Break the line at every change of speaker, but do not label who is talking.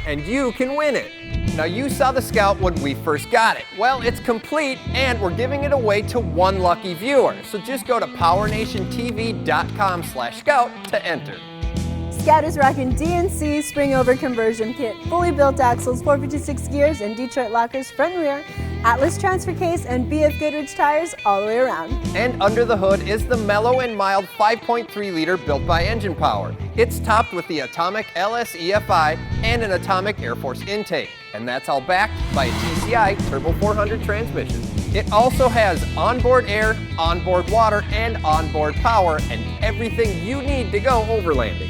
and you can win it. Now you saw the Scout when we first got it. Well, it's complete and we're giving it away to one lucky viewer. So just go to PowerNationTV.com/Scout to enter.
Scout is rocking DNC spring over conversion kit, fully built axles, 456 gears, and Detroit lockers front and rear, Atlas transfer case, and BF Goodrich tires all the way around.
And under the hood is the mellow and mild 5.3-liter built by Engine Power. It's topped with the Atomic LS EFI and an Atomic Air Force intake. And that's all backed by a TCI Turbo 400 transmission. It also has onboard air, onboard water, and onboard power, and everything you need to go overlanding.